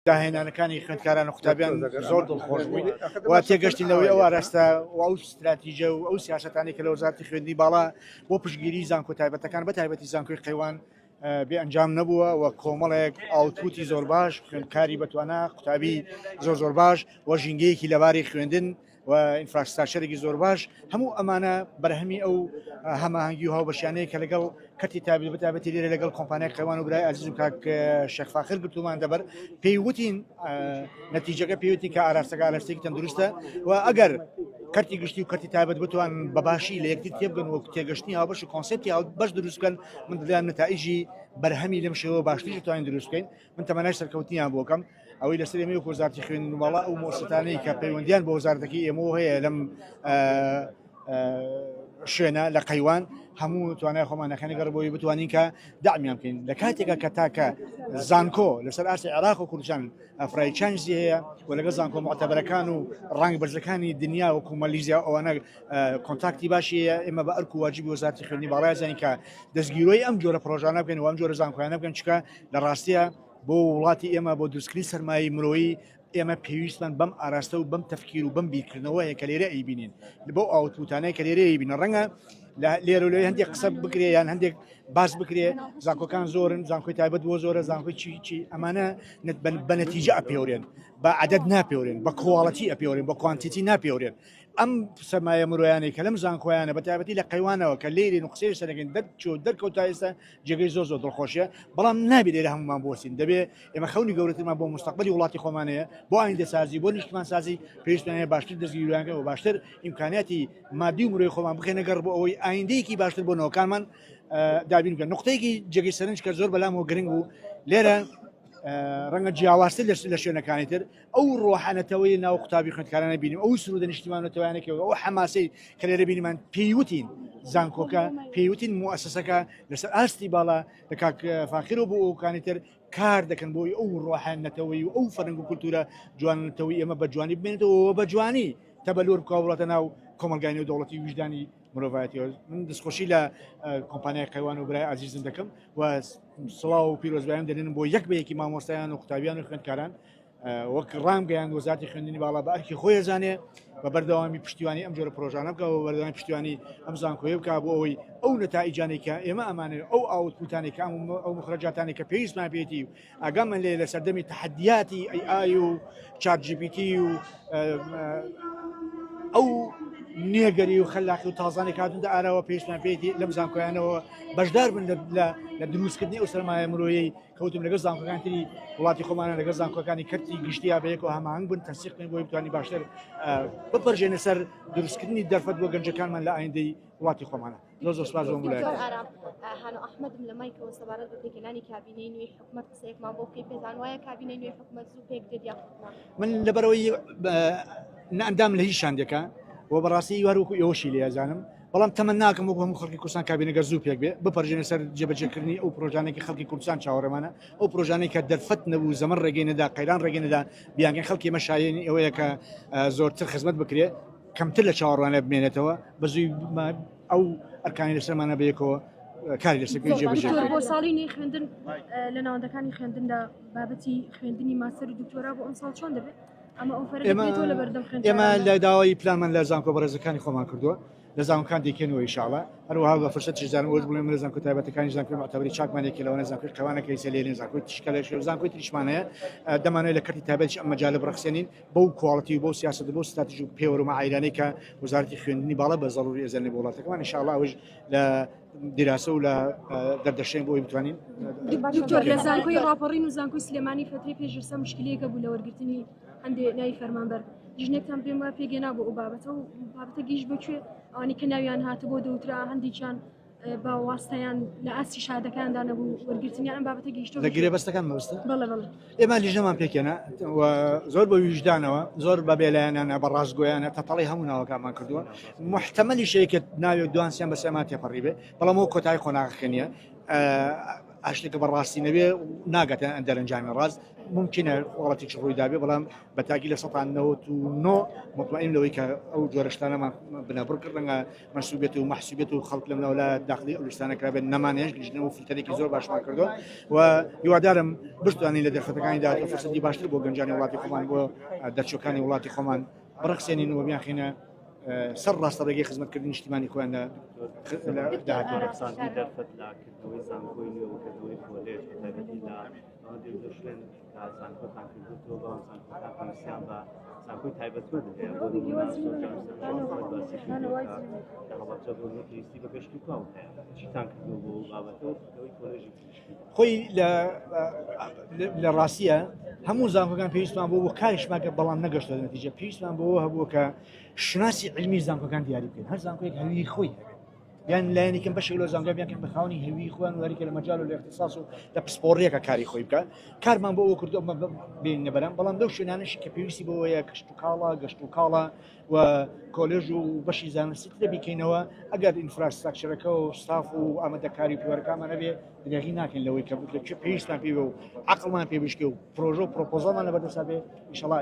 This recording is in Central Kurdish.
داهێنانەکانی خوێندکاران و قوتابیان زۆر دڵخۆش بووین و تێگەشتی لەوەی ئەو ئاراستە و ئەو استراتیژە و ئەو سیاسەتانی کە لە وەزارەتی خوێندنی باڵا بۆ پشتگیری زانکۆ تایبەتەکان بە تایبەتی زانکۆی قەیوان بێ ئەنجام نەبووە و کۆمەڵێک ئاوتپوتی زۆر باش خوێندکاری بەتوانە قوتابی زۆر باش و ژینگەیەکی لەباری خوێندن و ئینفراستراکچەرێکی زۆر باش هەموو ئەمانە بەرهەمی ئەو هەماهەنگی و هاوبەشیانەیە کە لەگەڵ کەتی بەتابەتی لێرە لەگەڵ کۆمپانیای قەیوان و برای عەزیزم کاک شێخ فاخر گرتومان دەبەر پێی وتین نەتیجەکە پێوتی کە ئاراستەکە ئاراستەیەکی تەندروستە و ئەگەر کەرتی گشتی و کەرتی تایبەت بتوان بەباشی لە یەکتی تێبگەن و تێگەشتنی هاوبەش و کۆنسێپتی هاوبەش دروست بکەن من دەڵێم نتائیجی بەرهەمی لەم شێوە باشتریش توانین دروست بکەین من تەمەنای سەرکەوتنیان بۆ بکەم ئەوەی لەسەر ئێمە وەکو وەزارەتی خوێندنەوەڵا ئەو مؤسسەتانەی کە پەیوەندیان بە وەزارەتەکەی ئێمەوە هەیە لەم شوێنە لە قەیوان هەموو توانای خۆمانەکانی گەڕبەوەی بتوانین کە داعمیان بکەین لە کاتێکە کە تاکە زانکۆ لەسەر ئاسی عێراق و کوردستان ئەفرای چانزی هەیە و لەگەڵ زانکۆ معتەبەرەکان و ڕەنگ بەرزەکانی دنیا وەکو مەلیزیا ئەوانە کۆنتاکتی باشی هەیە ئێمە بە ئەرک و واجبی وەزارەتی خوێندنی باڵای زانین کە دەستگیرۆی ئەم جۆرە پرۆژانە بکەین و ئەم جۆرە زانکۆیانە بکەن چکە لە ڕاستیە بۆ وڵاتی ئێمە بۆ دروستکردنی سەرمایی مرۆیی ئێمە پێویستمان بەم ئاراستە و بەم تەفکیر و بەم بیرکردنەوەیە کە لێرە ئەیبینین بۆ ئاوتپوتانەی کە لێرە ئەیبینە ڕەنگە لێرە و لێ هەندێک قسە بکرێ یان هەندێک باس بکرێ زانکۆکان زۆرن زانکۆی تایبەت بۆ زۆرە زانکۆی چی ئەمانە بە نەتیجە ئەپێورێن بە عەدەد ناپێورێن بە کواڵەتی ئەپێورێن بە کوانتیتی ناپێورێن ئەم سەرمایە مرۆیانەی کە لەم زانکۆیانە بە تایبەتی لە قەیوانەوە کە لێرین و قسەی سەرەکەین دەرکەوتا ئێستا جێگەی زۆر دڵخۆشیە بەڵام نابێت لێرە هەمومان بۆسین دەبێت ئێمە خەونی گەورەترمان بۆ مستەقبەلی وڵاتی خۆمانەیە بۆ ئایندەسازی بۆ نیشتمانسازی پێویستمانەیە باشتر دەستگیریانەکە و باشتر ئیمکانیاتی مادی و مرۆی خۆمان بخێنە گەڕ بۆ ئەوەی ئایندەیەکی باشتر بۆ نەوەکانمان دابین بکەن نقطەیەکی جێگەی سەرنج کە زۆر بەلامەوە گرنگ بوو لێرە ڕەنگە جیاوازتر لە شوێنەکانی تر ئەو ڕۆحانەتەوەی ناو قوتابی خوێندکارانە بینیم ئەو سرودە نیشتیمانەتەوەیانێکەوە ئەو حەماسەی کە لێرە بینیمان پێیوتین زانکۆکە پێیوتین موسسەکە لەسەر ئاستی باڵا لە کاک فاخر و بۆ ئەوکانی تر کار دەکەن بۆی ئەو ڕۆحانەتەوەی و ئەو فەرهەنگ و کولتورە جوانەتەوەی ئێمە بە جوانی ببێنێتەوە بە جوانی تەبەلور بکەوە بڵاتە ناو کۆمەلگانی و دەوڵەتی وجدانی مرۆڤایەتیەوە من دەستخۆشی لە کۆمپانیای قەیوان و برای عەزیزم دەکەم و سڵاو و پیرۆزبایان دەنێن بۆ یەک بەیەکی مامۆستایان و قوتابیان و خوێندکاران وەک ڕامگەیان وەزارەتی خوێندنی باڵا بە ئەرکی خۆی ئەزانێ بە بەردەوامی پشتیوانی ئەم جۆرە پرۆژانە بکە و بەردەوامی پشتیوانی ئەم زانکۆیە بکە بۆ ئەوەی ئەو نەتائیجانێک کە ئێمە ئەمانێت ئەو ئاوتپوتانی کە ئەو مخرەجاتانی کە پێویستمان پێێتی و ئاگامان لێ لە سەردەمی تەحەدیاتی AI و ChatGPT و ئەو نێگەری و خەلاقی و تازانێک هاتووندا ئاراوە پێشمان پێێتی لەم زانکۆیانەوە بەشدار بن لە دروستکردنی ئەو سەرمایە مرۆیی کەوتم لەگەڵ زانکۆکانی تری وڵاتی خۆمانە لەگەڵ زانکۆکانی کەرتی گشتیا بەیەکەوە هەماهنگ بن تەنسیق بکەین بۆی بتوانین باشتر بپەرژێنە سەر دروستکردنی دەرفەت بۆ گەنجەکانمان لە ئایندەی وڵاتی خۆمانە زۆر سپاس بۆم وڵایەتی هانو ئەحمەدم لە مایکەوە سەبارەت بە پێکهێنانی کابینەی نوێی حکوومەت قسەیەکمان بۆ بکەی پێزان وایە کابینەی نوێی حکوومەت زوو پێک دێت یا من لەبەرەوەی ئەندام لە هیچ شاندێکە و بەڕاستی وەروکو ئێوەشی لێ ئەزانم بەڵام تەمەن ناکەم وەکو هەموو خەڵکی کوردستان کابینەگە زوو پێک بێ بپەرژێنە سەر جێبەجێکردنی ئەو پرۆژانێکی خەڵکی کوردستان چاوەڕێمانە ئەو پرۆژانەی کە دەرفەت نەبوو زەمن ڕێگەی نەدا قەیران ڕێگەی نەدا بیانگەن خەڵکی مەشایەنی ئەوەیە کە زۆرتر خزمەت بکرێ کەمتر لە چاوەڕوانە بمێنێتەوە بەزووی ئەو ئەرکانی لەسەرمانە بەیەکەوە کاری لەسەر جێبەجێ بۆ ساڵی نوێی خوێندن لە ناوەندەکانی خوێندندا بابەتی خوێندنی ماستەر و دکتۆرا بۆ ئەم ساڵ چۆن دەبێت ئێمە لە داوای پلانمان لە زانکۆ بەڕێزەکانی خۆمان کردووە لە زانکۆکان دێکێنەوە ئینشاءڵڵا هەروەها بە فرصەتی زانم وەرز بڵێم لە زانکۆ تایبەتەکانی زانکۆی معتەبەری چاکمانێکی لەوانە زانکۆی قەوانەکە ئیسەلێنین زانکۆی تشکەلەش و زانکۆی تریشمانەیە دەمانوێت لە کەرتی تایبەتیش ئەم مەجالە بڕەخسێنین بەو کواڵەتی و بۆ سیاسەت بۆ ستراتیژی و پێوەرمە عایرانەی کە وەزارەتی خوێندنی باڵا بە زەڕوری ئەزێنێ بۆ وڵاتەکەمان ئینشاءڵڵا ئەوش لە دیراسە و لە دەردەشەین بۆی بتوانین دکتۆر لە زانکۆی ڕاپەڕین و زانکۆی سلێمانی فترەی پێشەستا مشکلەیەکە بوو لە وەرگرتنی هەندێک ناوی فەرمانبەر ژنێکتان پێم وایە پێگەنا بۆ ئەو بابەتە و بابەتە گەیشت بەکوێ ئەوانی کە ناویان هاتبوو دەوترا هەندێکیان با واستەیان لە ئاسی شادەکاندا نەبوو وەرگرتنیان ئەم بابەتە گەیشتەوە لە گرێبەستەکان مەبەستە بەڵێ بەڵێ ئێمە لیژنەمان پێکێنە و زۆر بە ویژدانەوە زۆر بە بێلایەنانە بە ڕاستگۆیانە تەتەڵی هەموو ناوەکانمان کردووە محتەمەلی شەیەکێت ناوێک دوانسیان بە سێمان تێپەڕی بێ بەڵام ئەو کۆتایی خۆناغەکەنیە ئاشتێکە بەڕاستی نەبێ ناگاتە دەرەنجامی ڕاست ممکنە وڵاتێک ڕوویدا بێ بەڵام بەتاکی لە 1990 مطمئن لەوەی کە ئەو جۆرە شتانەمان بنەبڕ ڕەنگە منسوبێت و محسوبێت و خەڵک لەم ناولا داخلی ئەولستانەکرا بێت نەمانێش گەشتنەوە و فیلتەرێکی زۆر باشمان کردووە و هیوادارم بتوانین لە دەرفەتەکانیدا فرسەتی باشتر بۆ گەنجانی وڵاتی خۆمان بۆ دەرچووەکانی وڵاتی خۆمان بڕخسێنین و بیانخینە سەر ڕاستەڕێگەی خزمەتکردنی نیشتیمانی خۆیان لە داهاتوودا. اقتصادی درفت لا کردنەوەی زانکۆی نوێ و کردنەوەی کۆلێژ تایبەتی لە ئەوە دێ شوێن کە زانکۆتان کردووە بەڵام زانکۆتان پێویستیان بە زانکۆی تایبەتمەند هەیە بۆ هەڵەبجە بۆ پێویستی بە گەشت و کاو هەیە چیتان کردووە بۆ بابەتەوە کردنەوەی کۆلێژی پزیشکی خۆی لە ڕاستیە هەموو زانکۆکان پێویستمان بۆ کاریشماکە بەڵام نەگەشتە نەتیجە پێویستمان بۆەوە هەبووە کە شناسی علمی زانکۆکان دیاری بکەین هەر زانکۆیەک هەوی خۆی هەبێت یان لایەنێکم بەشێک لە زانکۆ بیان بە خاوەنی هەوی خۆیان وەریکە لە مەجال و لە اختصاص و لە پسپۆڕیەکە کاری خۆی بکات کارمان بۆ ئەوە کردو بینە بەرەم بەڵام لەو شوێنانشی کە پێویستی بۆەیە کەشت و کاڵە گەشت و کاڵە و کۆلێژ و بەشی زانستی لە بیکەینەوە ئەگەر ئینفراستراکچەرەکە و ستاف و ئامادەکاری پیوەرەکانمان هەبێ دەرێغی ناکەین لەوەی کە پێویستمان پێوە و عەقڵمان پێ بشکێ و پرۆژە و پرۆپۆزەڵمان لەبەردەستا بێ ئینشەڵا